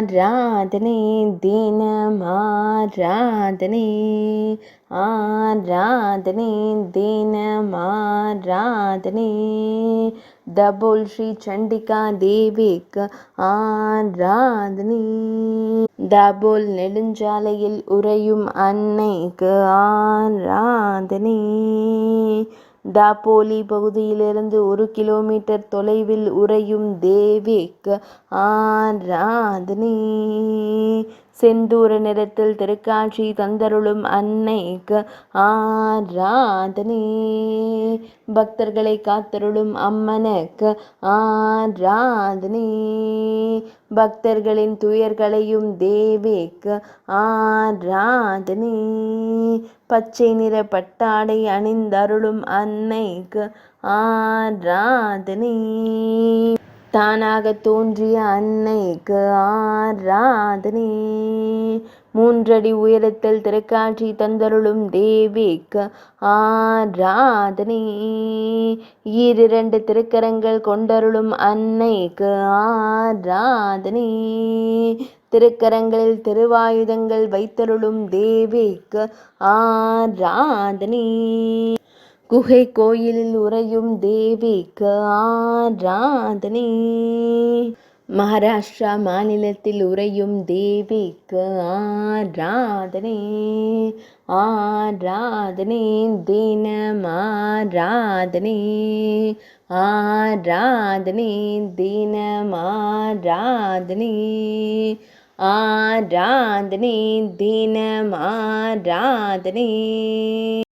ஆராதனை தினம் ஆராதனை ஆராதனை தினம் ஆராதனை தபோல் ஸ்ரீ சண்டிகா தேவிக்கு ஆராதனை தாபோல் நெடுஞ்சாலையில் உறையும் அன்னைக்கு ஆராதனை தாப்போலி பகுதியிலிருந்து 1 கிலோமீட்டர் தொலைவில் உறையும் தேவிக்கு ஆராதனை செந்தூர நிறத்தில் திருக்காட்சி தந்தருளும் அன்னைக்கு ஆராதனை பக்தர்களை காத்தருளும் அம்மனுக்கு ஆராதனை பக்தர்களின் துயர்களையும் தேவிக்கு ஆராதனை பச்சை நிற பட்டாடை அணிந்தருளும் அன்னைக்கு ஆராதனை தானாக தோன்றிய அன்னைக்கு ஆராதனை 3 அடி உயரத்தில் திருக்காட்சி தந்தருளும் தேவிக்கு ஆராதனை 2 திருக்கரங்கள் கொண்டருளும் அன்னைக்கு ஆராதனை திருக்கரங்களில் திருவாயுதங்கள் வைத்தருளும் தேவிக்கு ஆராதனை குகை கோயிலில் உறையும் தேவிக்கு ஆராதனை மகாராஷ்டிரா மாநிலத்தில் உறையும் தேவிக்கு ஆராதனை ஆராதனை தினம் ஆராதனை ஆராதனை தினம் ஆராதனை ஆராதனை தினம் ஆராதனை